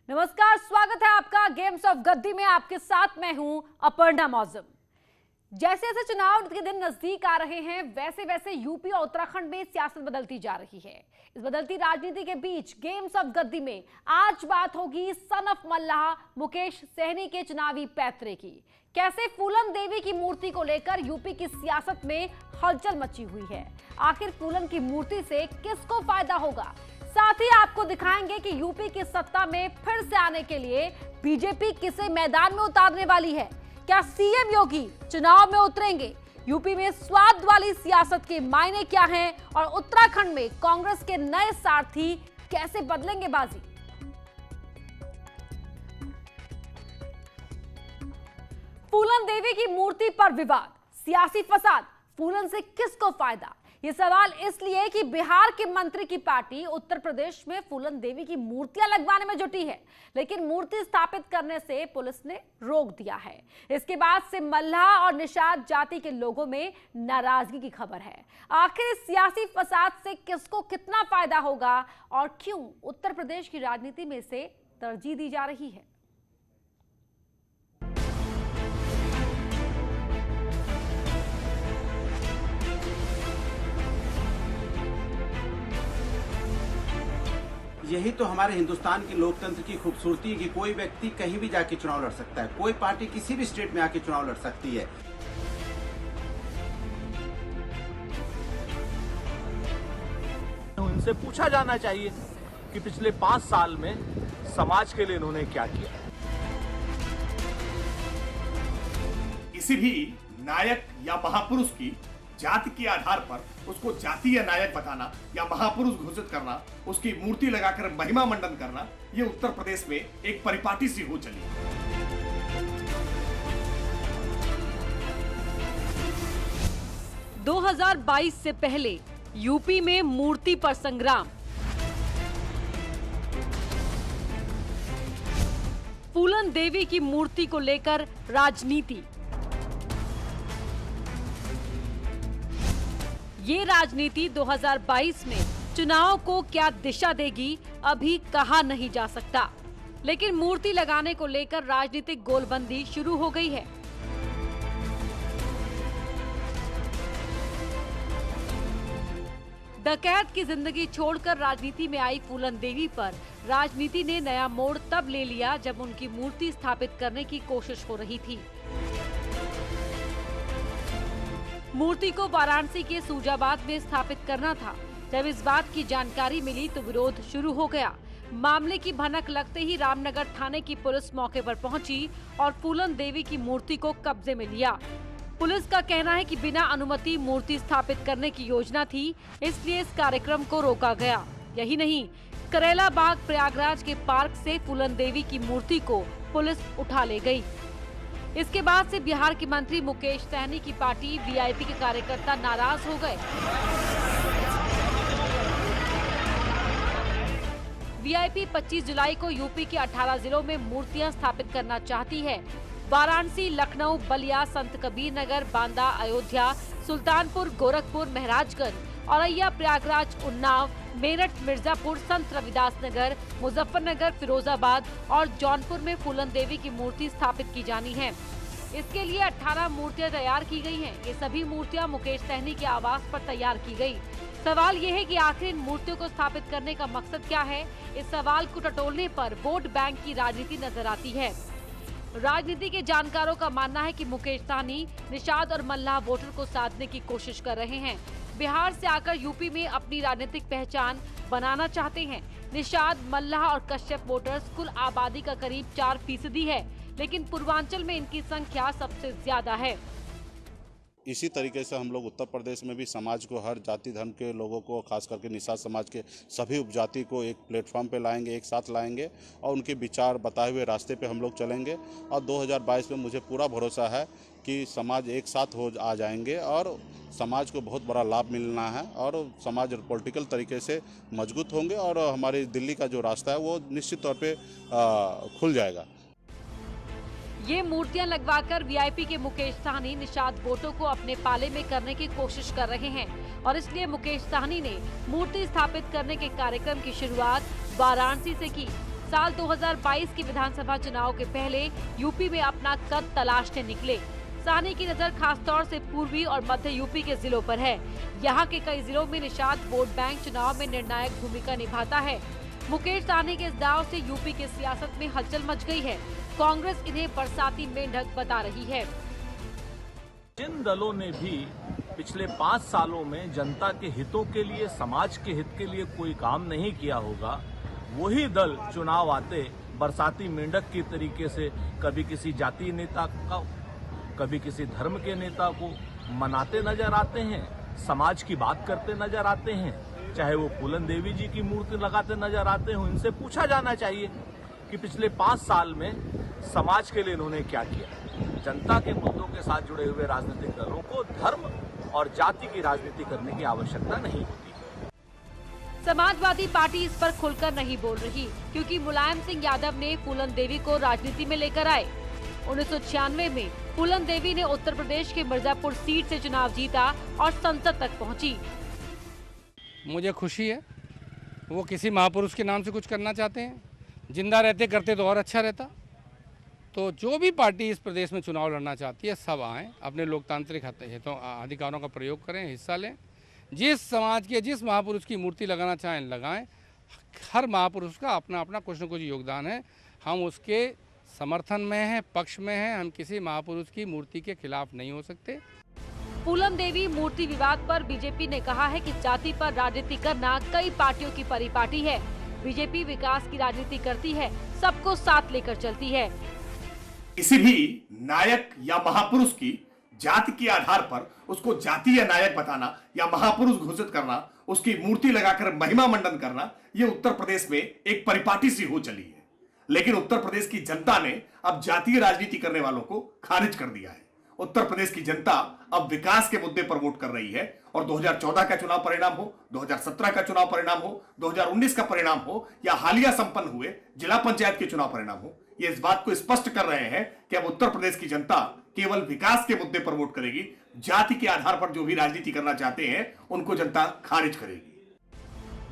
नमस्कार, स्वागत है आपका गेम्स ऑफ गद्दी में। आपके साथ मैं हूं अपर्णा मौजम। जैसे जैसे चुनाव के दिन नजदीक आ रहे हैं, वैसे वैसे यूपी और उत्तराखंड में सियासत बदलती जा रही है। इस बदलती राजनीति के बीच गेम्स ऑफ गद्दी में आज बात होगी सन ऑफ मल्लाह मुकेश सहनी के चुनावी पैतरे की। कैसे फूलन देवी की मूर्ति को लेकर यूपी की सियासत में हलचल मची हुई है। आखिर फूलन की मूर्ति से किसको फायदा होगा। साथ ही आपको दिखाएंगे कि यूपी की सत्ता में फिर से आने के लिए बीजेपी किसे मैदान में उतारने वाली है। क्या सीएम योगी चुनाव में उतरेंगे। यूपी में स्वाद वाली सियासत के मायने क्या हैं और उत्तराखंड में कांग्रेस के नए सारथी कैसे बदलेंगे बाजी। फूलन देवी की मूर्ति पर विवाद, सियासी फसाद, फूलन से किसको फायदा। ये सवाल इसलिए कि बिहार के मंत्री की पार्टी उत्तर प्रदेश में फूलन देवी की मूर्तियां लगवाने में जुटी है, लेकिन मूर्ति स्थापित करने से पुलिस ने रोक दिया है। इसके बाद से मल्लाह और निषाद जाति के लोगों में नाराजगी की खबर है। आखिर इस सियासी फसाद से किसको कितना फायदा होगा और क्यों उत्तर प्रदेश की राजनीति में इसे तरजीह दी जा रही है। यही तो हमारे हिंदुस्तान के लोकतंत्र की खूबसूरती है कि कोई व्यक्ति कहीं भी जाके चुनाव लड़ सकता है, कोई पार्टी किसी भी स्टेट में आके चुनाव लड़ सकती है। उनसे पूछा जाना चाहिए कि पिछले 5 साल में समाज के लिए इन्होंने क्या किया। किसी भी नायक या महापुरुष की जाति के आधार पर उसको जातीय नायक बताना या महापुरुष घोषित करना, उसकी मूर्ति लगाकर महिमा मंडन करना, ये उत्तर प्रदेश में एक परिपाटी सी हो चली। 2022 से पहले यूपी में मूर्ति पर संग्राम। फूलन देवी की मूर्ति को लेकर राजनीति। ये राजनीति 2022 में चुनाव को क्या दिशा देगी अभी कहा नहीं जा सकता, लेकिन मूर्ति लगाने को लेकर राजनीतिक गोलबंदी शुरू हो गई है। डकैत की जिंदगी छोड़कर राजनीति में आई फूलन देवी पर राजनीति ने नया मोड़ तब ले लिया जब उनकी मूर्ति स्थापित करने की कोशिश हो रही थी। मूर्ति को वाराणसी के सूजाबाद में स्थापित करना था। जब इस बात की जानकारी मिली तो विरोध शुरू हो गया। मामले की भनक लगते ही रामनगर थाने की पुलिस मौके पर पहुंची और फूलन देवी की मूर्ति को कब्जे में लिया। पुलिस का कहना है कि बिना अनुमति मूर्ति स्थापित करने की योजना थी, इसलिए इस कार्यक्रम को रोका गया। यही नहीं, करेला बाग प्रयागराज के पार्क से फूलन देवी की मूर्ति को पुलिस उठा ले गई। इसके बाद से बिहार के मंत्री मुकेश सहनी की पार्टी वीआईपी के कार्यकर्ता नाराज हो गए। वीआईपी 25 जुलाई को यूपी के 18 जिलों में मूर्तियां स्थापित करना चाहती है। वाराणसी, लखनऊ, बलिया, संत कबीर नगर, बांदा, अयोध्या, सुल्तानपुर, गोरखपुर, महराजगंज, औरैया, प्रयागराज, उन्नाव, मेरठ, मिर्जापुर, संत रविदास नगर, मुजफ्फरनगर, फिरोजाबाद और जौनपुर में फूलन देवी की मूर्ति स्थापित की जानी है। इसके लिए 18 मूर्तियां तैयार की गई हैं। ये सभी मूर्तियां मुकेश सहनी के आवास पर तैयार की गई। सवाल ये है कि आखिर इन मूर्तियों को स्थापित करने का मकसद क्या है। इस सवाल को टटोलने पर वोट बैंक की राजनीति नजर आती है। राजनीति के जानकारों का मानना है कि मुकेश सहनी निषाद और मल्लाह वोटर को साधने की कोशिश कर रहे हैं। बिहार से आकर यूपी में अपनी राजनीतिक पहचान बनाना चाहते हैं। निषाद, मल्लाह और कश्यप वोटर्स कुल आबादी का करीब 4% है, लेकिन पूर्वांचल में इनकी संख्या सबसे ज्यादा है। इसी तरीके से हम लोग उत्तर प्रदेश में भी समाज को, हर जाति धर्म के लोगों को, खास करके निषाद समाज के सभी उपजाति को एक प्लेटफॉर्म पे लाएंगे, एक साथ लाएंगे और उनके विचार बताए हुए रास्ते पे हम लोग चलेंगे। और 2022 में मुझे पूरा भरोसा है कि समाज एक साथ हो आ जाएंगे और समाज को बहुत बड़ा लाभ मिलना है और समाज पॉलिटिकल तरीके से मजबूत होंगे और हमारी दिल्ली का जो रास्ता है वो निश्चित तौर पर खुल जाएगा। ये मूर्तियां लगवाकर वीआईपी के मुकेश सहनी निषाद वोटों को अपने पाले में करने की कोशिश कर रहे हैं और इसलिए मुकेश सहनी ने मूर्ति स्थापित करने के कार्यक्रम की शुरुआत वाराणसी से की। साल 2022 के विधानसभा चुनाव के पहले यूपी में अपना कद तलाशने निकले। साहनी की नजर खासतौर से पूर्वी और मध्य यूपी के जिलों पर है। यहाँ के कई जिलों में निषाद वोट बैंक चुनाव में निर्णायक भूमिका निभाता है। मुकेश सहनी के इस दाव से यूपी की सियासत में हलचल मच गई है। कांग्रेस इन्हें बरसाती मेंढक बता रही है। जिन दलों ने भी पिछले 5 सालों में जनता के हितों के लिए, समाज के हित के लिए कोई काम नहीं किया होगा, वही दल चुनाव आते बरसाती मेंढक की तरीके से कभी किसी जातीय नेता का, कभी किसी धर्म के नेता को मनाते नजर आते हैं, समाज की बात करते नजर आते हैं, चाहे वो फूलन देवी जी की मूर्ति लगाते नजर आते हो। इनसे पूछा जाना चाहिए कि पिछले 5 साल में समाज के लिए इन्होंने क्या किया। जनता के मुद्दों के साथ जुड़े हुए राजनीतिक दलों को धर्म और जाति की राजनीति करने की आवश्यकता नहीं होती। समाजवादी पार्टी इस पर खुलकर नहीं बोल रही, क्योंकि मुलायम सिंह यादव ने फूलन देवी को राजनीति में लेकर आए। 1996 में फूलन देवी ने उत्तर प्रदेश के मिर्जापुर सीट से चुनाव जीता और संसद तक पहुंची। मुझे खुशी है, वो किसी महापुरुष के नाम से कुछ करना चाहते हैं। जिंदा रहते करते तो और अच्छा रहता। तो जो भी पार्टी इस प्रदेश में चुनाव लड़ना चाहती है, सब आएँ, अपने लोकतांत्रिक अधिकारों का प्रयोग करें, हिस्सा लें। जिस समाज के, जिस महापुरुष की मूर्ति लगाना चाहें लगाएं। हर महापुरुष का अपना अपना कुछ न कुछ योगदान है। हम उसके समर्थन में हैं, पक्ष में हैं। हम किसी महापुरुष की मूर्ति के खिलाफ नहीं हो सकते। फूलन देवी मूर्ति विवाद पर बीजेपी ने कहा है कि जाति पर राजनीति करना कई पार्टियों की परिपाटी है। बीजेपी विकास की राजनीति करती है, सबको साथ लेकर चलती है। किसी भी नायक या महापुरुष की जाति के आधार पर उसको जातीय नायक बताना या महापुरुष घोषित करना, उसकी मूर्ति लगाकर महिमा मंडन करना, ये उत्तर प्रदेश में एक परिपाटी सी हो चली है। लेकिन उत्तर प्रदेश की जनता ने अब जातीय राजनीति करने वालों को खारिज कर दिया है। उत्तर प्रदेश की जनता अब विकास के मुद्दे पर वोट कर रही है और 2014 का चुनाव परिणाम हो, 2017 का चुनाव परिणाम हो, 2019 का परिणाम हो या हालिया संपन्न हुए जिला पंचायत के चुनाव परिणाम हो, ये इस बात को स्पष्ट कर रहे हैं कि अब उत्तर प्रदेश की जनता केवल विकास के मुद्दे पर वोट करेगी। जाति के आधार पर जो भी राजनीति करना चाहते हैं उनको जनता खारिज करेगी।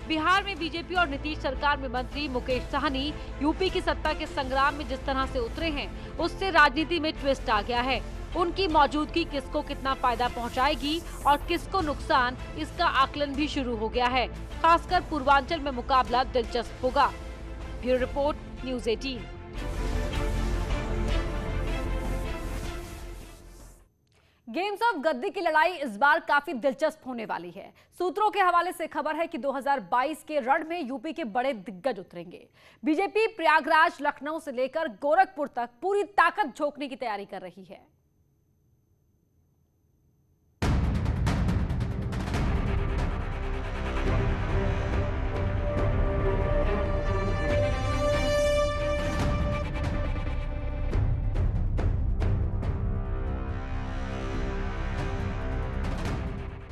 बिहार में बीजेपी और नीतीश सरकार में मंत्री मुकेश सहनी यूपी की सत्ता के संग्राम में जिस तरह से उतरे हैं, उससे राजनीति में ट्विस्ट आ गया है। उनकी मौजूदगी किसको कितना फायदा पहुंचाएगी और किसको नुकसान, इसका आकलन भी शुरू हो गया है। खासकर पूर्वांचल में मुकाबला दिलचस्प होगा। Bureau report, news 18। Games of गद्दी की लड़ाई इस बार काफी दिलचस्प होने वाली है। सूत्रों के हवाले से खबर है कि 2022 के रण में यूपी के बड़े दिग्गज उतरेंगे। बीजेपी प्रयागराज, लखनऊ से लेकर गोरखपुर तक पूरी ताकत झोंकने की तैयारी कर रही है।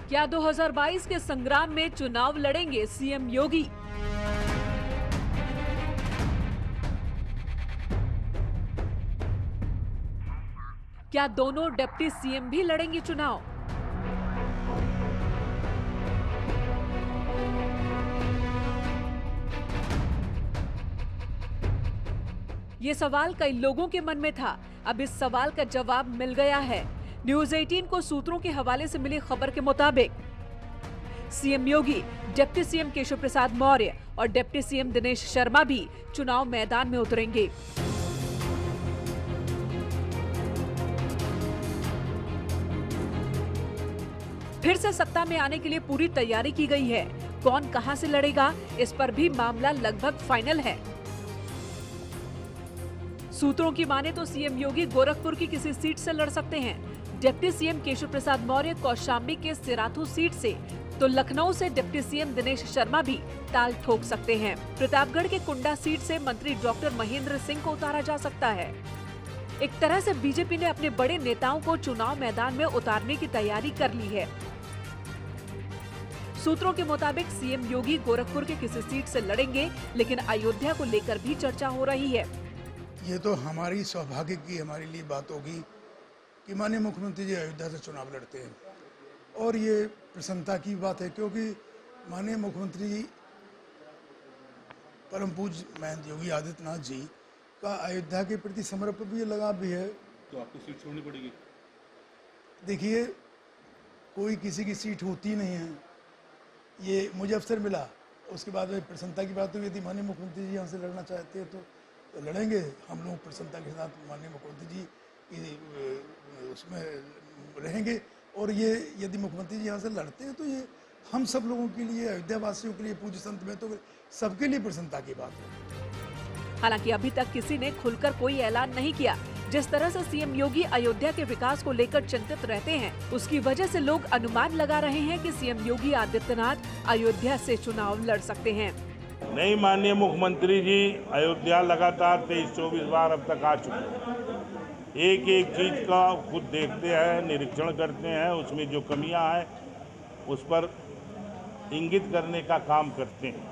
क्या 2022 के संग्राम में चुनाव लड़ेंगे सीएम योगी? क्या दोनों डिप्टी सीएम भी लड़ेंगे चुनाव? ये सवाल कई लोगों के मन में था। अब इस सवाल का जवाब मिल गया है। न्यूज़ 18 को सूत्रों के हवाले से मिली खबर के मुताबिक सीएम योगी, डिप्टी सीएम केशव प्रसाद मौर्य और डिप्टी सीएम दिनेश शर्मा भी चुनाव मैदान में उतरेंगे। फिर से सत्ता में आने के लिए पूरी तैयारी की गई है। कौन कहां से लड़ेगा, इस पर भी मामला लगभग फाइनल है। सूत्रों की माने तो सीएम योगी गोरखपुर की किसी सीट से लड़ सकते हैं। डिप्टी सीएम केशव प्रसाद मौर्य कौशाम्बी के सिराथू सीट से, तो लखनऊ से डिप्टी सीएम दिनेश शर्मा भी ताल ठोक सकते हैं। प्रतापगढ़ के कुंडा सीट से मंत्री डॉक्टर महेंद्र सिंह को उतारा जा सकता है। एक तरह से बीजेपी ने अपने बड़े नेताओं को चुनाव मैदान में उतारने की तैयारी कर ली है। सूत्रों के मुताबिक सीएम योगी गोरखपुर के किसी सीट से लड़ेंगे, लेकिन अयोध्या को लेकर भी चर्चा हो रही है। ये तो हमारी सौभाग्य की हमारे लिए बात होगी कि माननीय मुख्यमंत्री जी अयोध्या से चुनाव लड़ते हैं, और ये प्रसन्नता की बात है क्योंकि माननीय मुख्यमंत्री जी परम पूज्य महंत योगी आदित्यनाथ जी का अयोध्या के प्रति समर्पण भी लगाव भी है। तो आपको सीट छोड़नी पड़ेगी। देखिए, कोई किसी की सीट होती नहीं है, ये मुझे अवसर मिला, उसके बाद में प्रसन्नता की बात हुई। यदि माननीय मुख्यमंत्री जी यहाँ से लड़ना चाहते हैं तो लड़ेंगे। हम लोग प्रसन्नता के साथ माननीय मुख्यमंत्री जी उसमें रहेंगे। और ये यदि मुख्यमंत्री जी यहाँ से लड़ते हैं तो ये हम सब लोगों के लिए, अयोध्या वासियों के लिए, पूज्य संत में तो सबके लिए प्रसन्नता की बात है। हालांकि अभी तक किसी ने खुलकर कोई ऐलान नहीं किया। जिस तरह से सीएम योगी अयोध्या के विकास को लेकर चिंतित रहते हैं, उसकी वजह से लोग अनुमान लगा रहे हैं कि सीएम योगी आदित्यनाथ अयोध्या से चुनाव लड़ सकते हैं। नहीं, माननीय मुख्यमंत्री जी अयोध्या लगातार 23-24 बार अब तक आ चुके हैं। एक एक चीज का खुद देखते हैं, निरीक्षण करते हैं, उसमें जो कमियां हैं उस पर इंगित करने का काम करते हैं।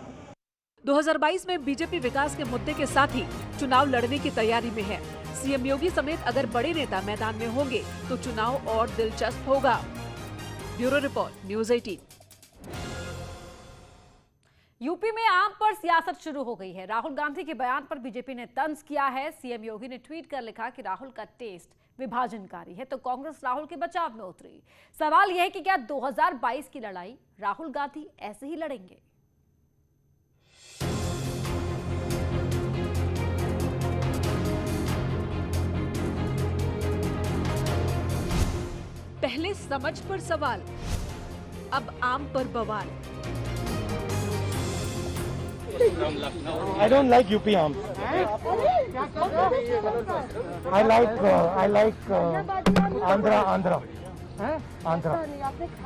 2022 में बीजेपी विकास के मुद्दे के साथ ही चुनाव लड़ने की तैयारी में है। सीएम योगी समेत अगर बड़े नेता मैदान में होंगे तो चुनाव और दिलचस्प होगा। Bureau report, news 18। यूपी में आम पर सियासत शुरू हो गई है। राहुल गांधी के बयान पर बीजेपी ने तंज किया है। सीएम योगी ने ट्वीट कर लिखा कि राहुल का टेस्ट विभाजनकारी है, तो कांग्रेस राहुल के बचाव में उतरी। सवाल यह है कि क्या 2022 की लड़ाई राहुल गांधी ऐसे ही लड़ेंगे? पहले समझ पर सवाल, अब आम पर बवाल। I don't like UP arms. I like Andhra.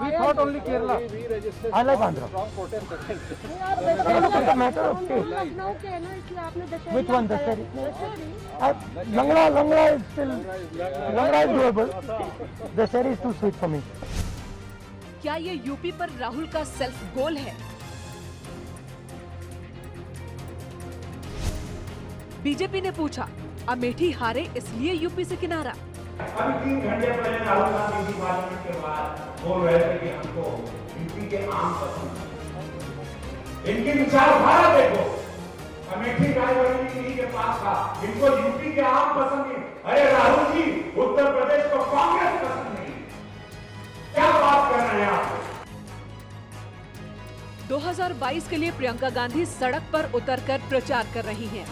We thought only Kerala. I like Andhra. It's a matter of taste. Which one? The Seri? Langla is still. Langla is doable. The Seri is too sweet for me. क्या ये UP पर राहुल का self goal है? BJP ने पूछा, अमेठी हारे इसलिए UP से किनारा। अभी 3 घंटे पहले राहुल गांधी की बातचीत के बाद बोल रहे थे कि हमको यूपी के आम पसंद है। इनकी विचारधारा देखो, अमेठी रायबरेली के पास था, इनको यूपी के आम पसंद नहीं। अरे राहुल जी, उत्तर प्रदेश को कांग्रेस पसंद नहीं, क्या बात कर रहे हैं आप? 2022 के लिए प्रियंका गांधी सड़क पर उतरकर प्रचार कर रही हैं।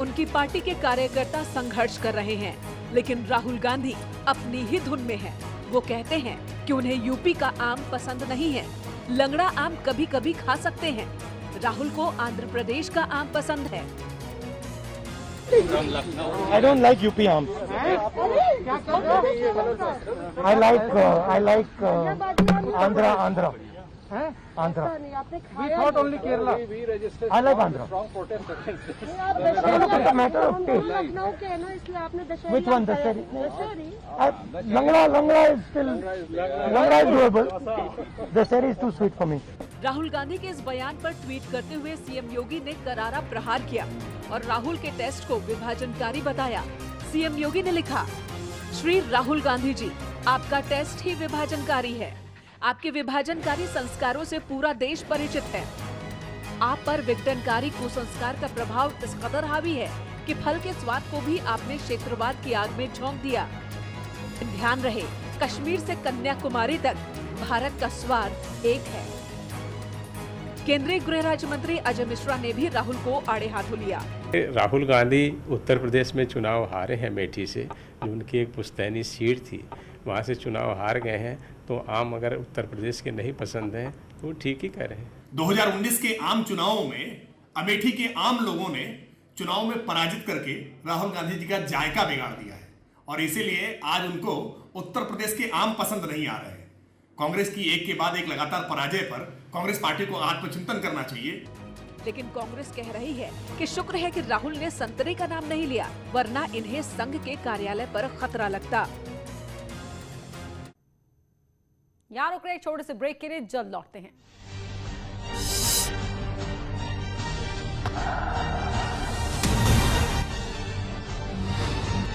उनकी पार्टी के कार्यकर्ता संघर्ष कर रहे हैं, लेकिन राहुल गांधी अपनी ही धुन में हैं। वो कहते हैं कि उन्हें यूपी का आम पसंद नहीं है, लंगड़ा आम कभी कभी खा सकते हैं। राहुल को आंध्र प्रदेश का आम पसंद है। I don't like UP arms. I like Andhra. We thought only Kerala. I like Andhra. It's a matter of taste. Which one? The Seri? Langla is still. Langla is doable. The Seri is too sweet for me. Rahul Gandhi के इस बयान पर tweet करते हुए CM योगी ने करारा प्रहार किया और राहुल के टेस्ट को विभाजनकारी बताया। सीएम योगी ने लिखा, श्री राहुल गांधी जी, आपका टेस्ट ही विभाजनकारी है। आपके विभाजनकारी संस्कारों से पूरा देश परिचित है। आप पर विघटनकारी कुसंस्कार का प्रभाव इस कदर हावी है कि फल के स्वाद को भी आपने क्षेत्रवाद की आग में झोंक दिया। ध्यान रहे, कश्मीर से कन्याकुमारी तक भारत का स्वाद एक है। केंद्रीय गृह राज्य मंत्री अजय मिश्रा ने भी राहुल को आड़े हाथों लिया। राहुल गांधी उत्तर प्रदेश में चुनाव हारे हैं अमेठी से, जो उनकी एक पुश्तैनी सीट थी, वहाँ से चुनाव हार गए हैं। तो आम अगर उत्तर प्रदेश के नहीं पसंद हैं तो ठीक ही कह रहे हैं। 2019 के आम चुनावों में अमेठी के आम लोगों ने चुनाव में पराजित करके राहुल गांधी जी का जायका बिगाड़ दिया है और इसीलिए आज उनको उत्तर प्रदेश के आम पसंद नहीं आ रहे हैं। कांग्रेस की एक के बाद एक लगातार पराजय पर कांग्रेस पार्टी को आत्मचिंतन करना चाहिए। लेकिन कांग्रेस कह रही है कि शुक्र है कि राहुल ने संतरे का नाम नहीं लिया, वरना इन्हें संघ के कार्यालय पर खतरा लगता। यहाँ रुक रहे एक छोटे से ब्रेक के लिए, जल्द लौटते हैं।